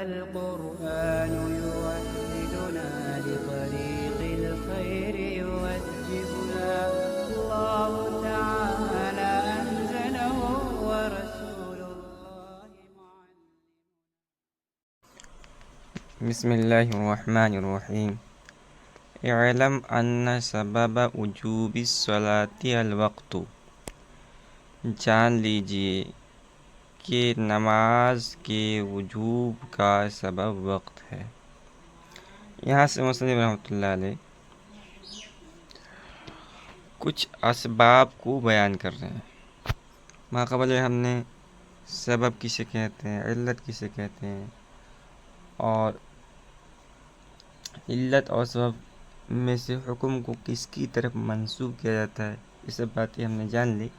القرآن يوحدنا لطريق الخير يوجهنا الله تعالى أنزله ورسول الله معلم. بسم الله الرحمن الرحیم اعلم ان سبب وجوب الصلاۃ الوقت، جان لیجئے کہ نماز کے وجوب کا سبب وقت ہے۔ یہاں سے مصنف رحمۃ اللہ علیہ کچھ اسباب کو بیان کر رہے ہیں۔ ماقبل ہم نے سبب کسے کہتے ہیں، علت کسے کہتے ہیں، اور علت اور سبب میں سے حکم کو کس کی طرف منسوب کیا جاتا ہے، یہ سب باتیں ہم نے جان لی۔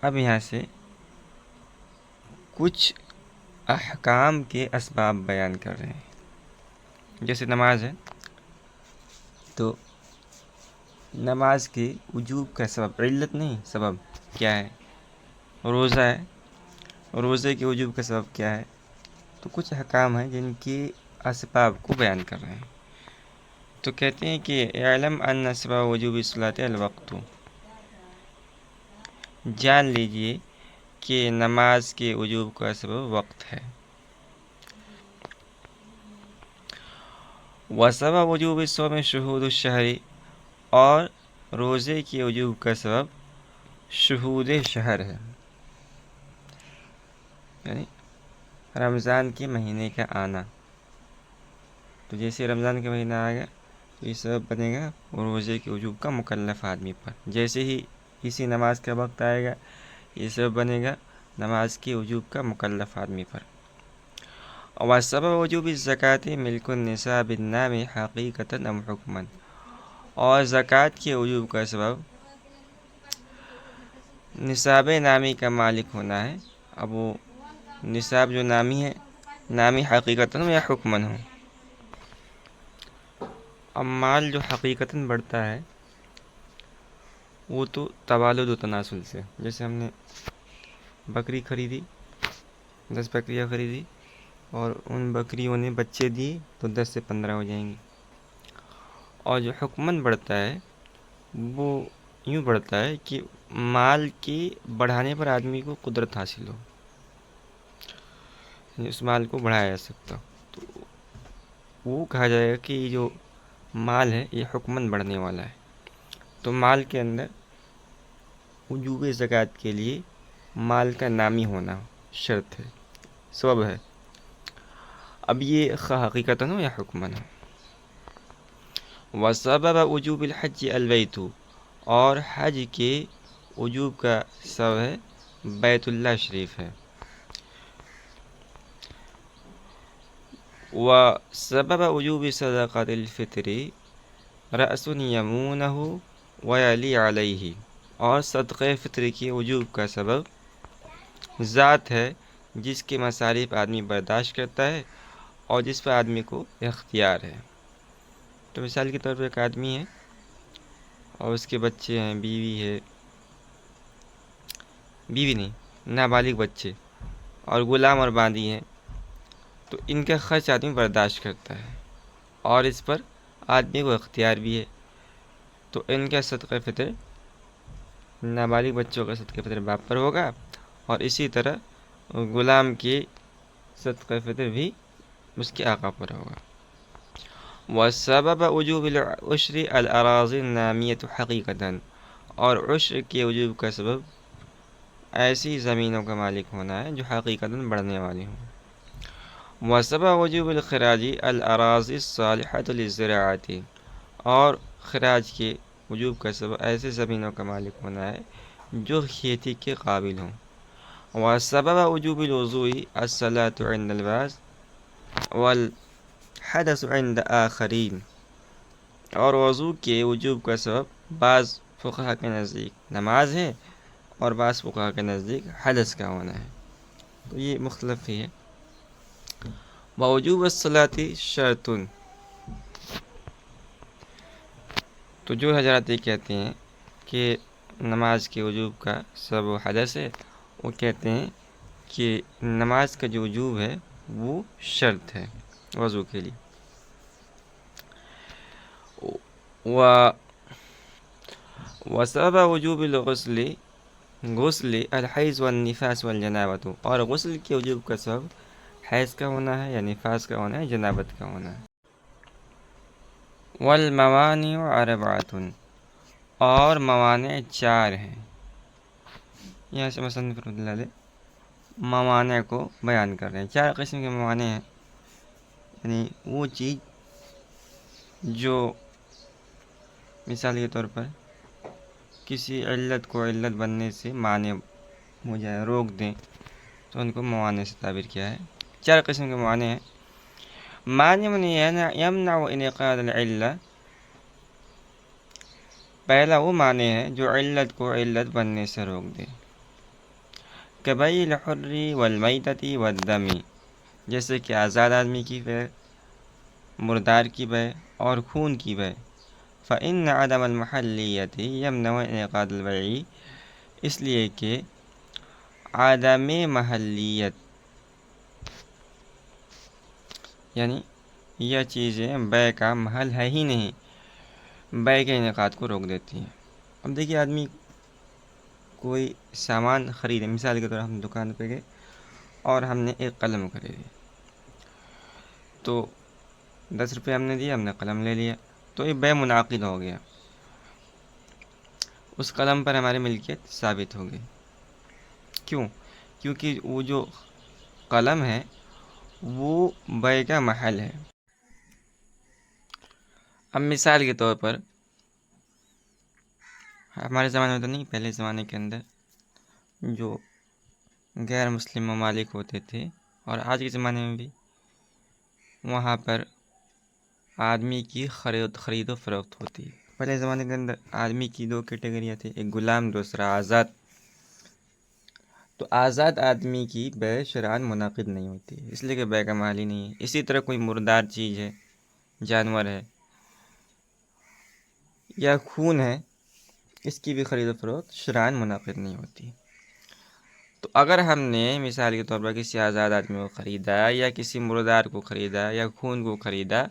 اب یہاں سے کچھ احکام کے اسباب بیان کر رہے ہیں۔ جیسے نماز ہے تو نماز کے وجوب کا سبب، علت نہیں سبب کیا ہے۔ روزہ ہے، روزے کے وجوب کا سبب کیا ہے۔ تو کچھ احکام ہیں جن کی اسباب کو بیان کر رہے ہیں۔ تو کہتے ہیں کہ اعلم ان سبب وجوب الصلاۃ الوقت، جان لیجئے کہ نماز کے وجوب کا سبب وقت ہے۔ وسبب وجوب الصوم شہود الشہر، اور روزے کے وجوب کا سبب شہود شہر ہے، یعنی رمضان کے مہینے کا آنا۔ تو جیسے رمضان کا مہینہ آ گیا تو یہ سبب بنے گا روزے کے وجوب کا مکلف آدمی پر۔ جیسے ہی اسی نماز کا وقت آئے گا یہ سبب بنے گا نماز کے وجوب کا مکلف آدمی پر۔ وسبب وجوب الزکوٰۃ ملک النساء بالنام حقیقتاً ام حکماً، اور زکوٰۃ کے وجوب کا سبب نصاب نامی کا مالک ہونا ہے۔ اب وہ نصاب جو نامی ہے، نامی حقیقتاً ہو یا حکماً ہو۔ اب مال جو حقیقتاً بڑھتا ہے وہ تو تولد و تناسل سے، جیسے ہم نے بکری خریدی، 10 بکریاں خریدی اور ان بکریوں نے بچے دیے تو 10 سے 15 ہو جائیں گی۔ اور جو حکماً بڑھتا ہے وہ یوں بڑھتا ہے کہ مال کے بڑھانے پر آدمی کو قدرت حاصل ہو، اس مال کو بڑھایا جا سکتا، تو وہ کہا جائے گا کہ یہ جو مال ہے یہ حکماً بڑھنے والا ہے۔ تو مال کے اندر وجوب زکوٰۃ کے لیے مال کا نامی ہونا شرط ہے، سبب ہے۔ اب یہ خواہ حقیقتاً ہو یا حکماً ہو۔ وسبب وجوب الحج البیت، اور حج کے وجوب کا سبب ہے بیت اللہ شریف ہے۔ وسبب وجوب صدقۃ الفطر رأس یمونہ ویلی علیہ، اور صدقہ فطر کے وجوب کا سبب ذات ہے جس کے مصارف آدمی برداشت کرتا ہے اور جس پر آدمی کو اختیار ہے۔ تو مثال کے طور پر ایک آدمی ہے اور اس کے بچے ہیں، بیوی ہے، بیوی نہیں نابالغ بچے، اور غلام اور باندی ہیں، تو ان کا خرچ آدمی برداشت کرتا ہے اور اس پر آدمی کو اختیار بھی ہے۔ تو ان کا صدقہ فطر، نابالغ بچوں کا صدقہ فطر باپ پر ہوگا، اور اسی طرح غلام کی صدقہ فطر بھی اس کے آقا پر ہوگا۔ وسبب وجوب العشر الاراضی النامیۃ حقیقتاً، اور عشر کے وجوب کا سبب ایسی زمینوں کا مالک ہونا ہے جو حقیقتاً بڑھنے والی ہوں۔ وسبب وجوب الخراج الاراضی الصالحۃ للزراعۃ، اور خراج کے وجوب کا سبب ایسے زمینوں کا مالک ہونا ہے جو کھیتی کے قابل ہوں۔ وسبب وجوب الوضوء الصلاۃ عند البعض والحدث عند آخرین، اور وضو کے وجوب کا سبب بعض فقہا کے نزدیک نماز ہے اور بعض فقہا کے نزدیک حدث کا ہونا ہے۔ تو یہ مختلف ہی ہے۔ ووجوب الصلاۃ شرط، تو جو حضرات یہ کہتے ہیں کہ نماز کے وجوب کا سبب حدث ہے، وہ کہتے ہیں کہ نماز کا جو وجوب ہے وہ شرط ہے وضو کے لیے. وسبب وجوب الغسل غسل الحیض والنفاس والجنابت، اور غسل کے وجوب کا سبب حیض کا ہونا ہے یا نفاس کا ہونا ہے، جنابت کا ہونا ہے. والموانع اربعۃ، اور موانع 4 ہیں. یہاں سے مصنف رحمۃ اللہ علیہ موانع کو بیان کر رہے ہیں. 4 قسم کے موانع ہیں، یعنی وہ چیز جو مثال کے طور پر کسی علت کو علت بننے سے مانع ہو جائے، روک دیں، تو ان کو موانع سے تعبیر کیا ہے. 4 قسم کے موانع ہیں. مانع یمنع انعقاد العلہ، پہلا وہ مانع ہے جو علت کو علت بننے سے روک دے. کبیع الحر والمیتۃ والدم، جیسے کہ آزاد آدمی کی بے، مردار کی بے اور خون کی بے. فإن عدم المحلیت یمنع انعقاد البیع، اس لیے کہ عدم محلیت یعنی یہ چیزیں بے کا محل ہے ہی نہیں، بے کے انعقاد کو روک دیتی ہیں. اب دیکھیے آدمی کوئی سامان خریدے، مثال کے طور ہم دکان پہ گئے اور ہم نے ایک قلم خریدی، تو 10 روپے ہم نے دیا، ہم نے قلم لے لیا، تو یہ بے منعقد ہو گیا، اس قلم پر ہماری ملکیت ثابت ہو گئی. کیوں؟ کیونکہ وہ جو قلم ہے وہ بے کا محل ہے. اب مثال کے طور پر ہمارے زمانے میں تو نہیں، پہلے زمانے کے اندر جو غیر مسلم ممالک ہوتے تھے اور آج کے زمانے میں بھی، وہاں پر آدمی کی خرید و فروخت ہوتی ہے. پہلے زمانے کے اندر آدمی کی 2 کیٹیگریاں تھیں، ایک غلام، دوسرا آزاد. تو آزاد آدمی کی بے شرعاً منعقد نہیں ہوتی، اس لیے کہ بے کا محل ہی نہیں ہے. اسی طرح کوئی مردار چیز ہے، جانور ہے یا خون ہے، اس کی بھی خرید و فروخت شرعاً منعقد نہیں ہوتی. تو اگر ہم نے مثال کے طور پر کسی آزاد آدمی کو خریدا یا کسی مردار کو خریدا یا خون کو خریدا،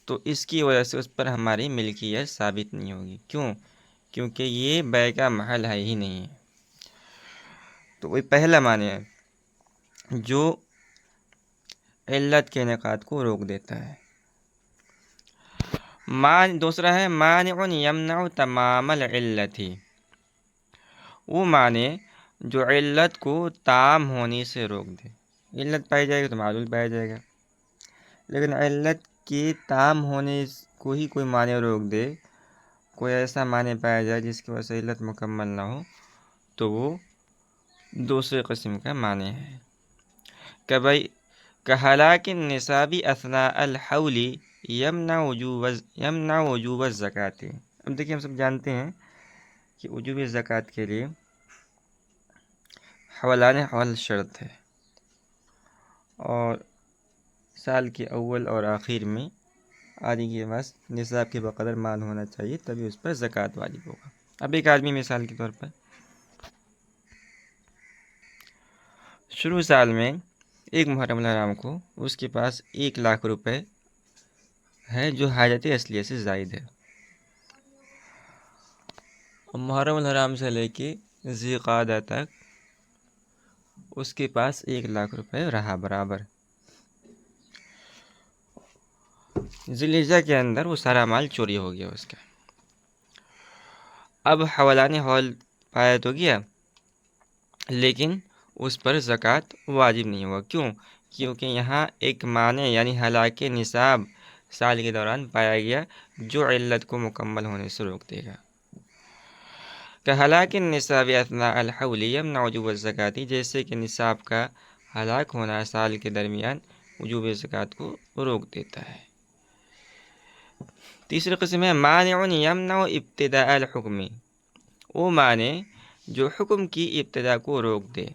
تو اس کی وجہ سے اس پر ہماری ملکیت ثابت نہیں ہوگی. کیوں؟ کیونکہ یہ بے کا محل ہے ہی نہیں. تو وہی پہلا معنی ہے جو علت کے انعقاد کو روک دیتا ہے. دوسرا ہے مانع یمنع تمام العلت، وہ معنی جو علت کو تام ہونے سے روک دے. علت پائی جائے گی تو معلول پایا جائے گا، لیکن علت کے تام ہونے کو ہی کوئی معنی روک دے، کوئی ایسا معنی پایا جائے جس کی وجہ سے علت مکمل نہ ہو، تو وہ دوسرے قسم کا معنی ہے. کہلاک النصاب اثناء الحول یمنع وجوب الزکوٰۃ. اب دیکھیے ہم سب جانتے ہیں کہ وجوب زکوٰۃ کے لیے حولان حول شرط ہے، اور سال کے اول اور آخر میں آدمی کے پاس نصاب کے بقدر مال ہونا چاہیے، تبھی اس پر زکوٰۃ واجب ہوگا. اب ایک آدمی مثال کے طور پر شروع سال میں 1 محرم الحرام کو اس کے پاس 1 لاکھ روپے ہے جو حاجت اصلیہ سے زائد ہے، اور محرم الحرام سے لے کے ذی قعدہ تک اس کے پاس 1 لاکھ روپے رہا برابر. ذی الحجہ کے اندر وہ سارا مال چوری ہو گیا اس کا. اب حولان حول پایا تو گیا، لیکن اس پر زکوٰۃ واجب نہیں ہوا. کیوں؟ کیونکہ یہاں ایک مانع یعنی ہلاک نصاب سال کے دوران پایا گیا جو علت کو مکمل ہونے سے روک دے گا. کہ ہلاک النصاب اثناء الحول یمنع وجوب الزکوٰۃ، جیسے کہ نصاب کا ہلاک ہونا سال کے درمیان وجوب زکوٰۃ کو روک دیتا ہے. تیسری قسم ہے مانع یمنع ابتداء الحکم، وہ معنی جو حکم کی ابتدا کو روک دے.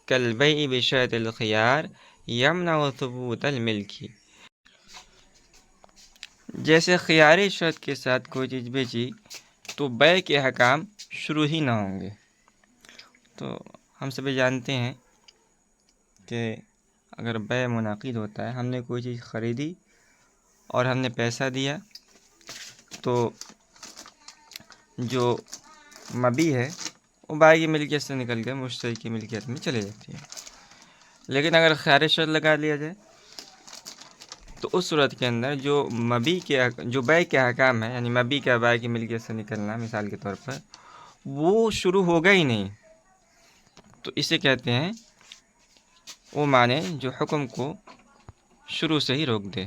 کالبیع بشرط الخیار یمنع ثبوت الملک، جیسے خیاری شرط کے ساتھ کوئی چیز بیچی تو بیع کے احکام شروع ہی نہ ہوں گے. تو ہم سبھی جانتے ہیں کہ اگر بیع منعقد ہوتا ہے، ہم نے کوئی چیز خریدی اور ہم نے پیسہ دیا، تو جو مبیع ہے وہ بائی کی ملکیت سے نکل کے مشتری کی ملکیت میں چلی جاتی ہے۔ لیکن اگر خیار شرط لگا لیا جائے تو اس صورت کے اندر جو بیع کے احکام ہیں، یعنی مبیع کا بائی کی ملکیت سے نکلنا مثال کے طور پر، وہ شروع ہوگا ہی نہیں، تو اسے کہتے ہیں وہ معنی جو حکم کو شروع سے ہی روک دے۔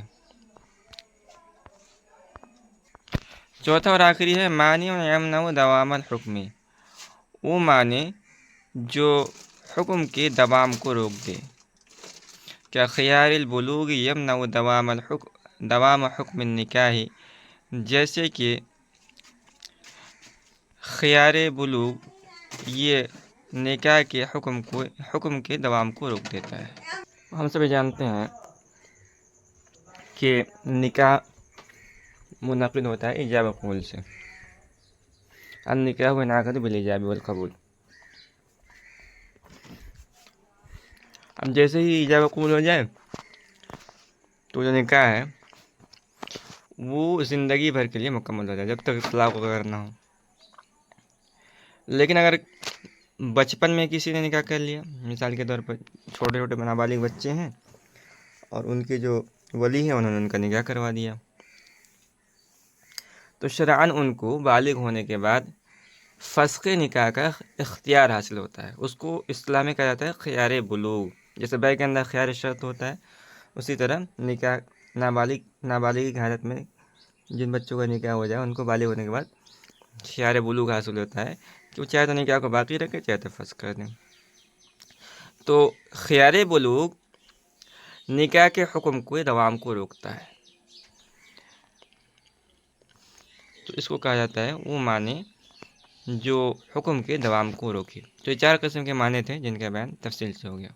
چوتھا اور آخری ہے معنی یمنع دوام الحکم، وہ معنی جو حکم کے دوام کو روک دے۔ کیا خیار البلوغ یمنع دوام حکم النکاح، جیسے کہ خیار بلوغ یہ نکاح کے حکم کے دوام کو روک دیتا ہے۔ ہم سب جانتے ہیں کہ نکاح منعقد ہوتا ہے ایجاب و قبول سے، النکاح ینعقد بالایجاب والقبول۔ اب جیسے ہی ایجاب و قبول ہو جائے تو جو نکاح ہے وہ زندگی بھر کے لیے مکمل ہو جائے، جب تک طلاق وغیرہ نہ ہو۔ لیکن اگر بچپن میں کسی نے نکاح کر لیا، مثال کے طور پر چھوٹے چھوٹے نابالغ بچے ہیں اور ان کے جو ولی ہیں انہوں نے ان کا نکاح کروا دیا، تو شرعاً ان کو بالغ ہونے کے بعد فسخ نکاح کا اختیار حاصل ہوتا ہے۔ اس کو اصطلاح میں کہا جاتا ہے خیار بلوغ۔ جیسے بیع کے اندر خیار شرط ہوتا ہے، اسی طرح نکاح نابالغی کی حالت میں جن بچوں کا نکاح ہو جائے ان کو بالغ ہونے کے بعد خیار بلوغ حاصل ہوتا ہے کہ وہ چاہے تو نکاح کو باقی رکھے، چاہے تو فسخ کر دیں۔ تو خیار بلوغ نکاح کے حکم کو دوام کو روکتا ہے، تو اس کو کہا جاتا ہے وہ معنی جو حکم کے دوام کو روکے۔ تو یہ 4 قسم کے معنی تھے جن کا بیان تفصیل سے ہو گیا۔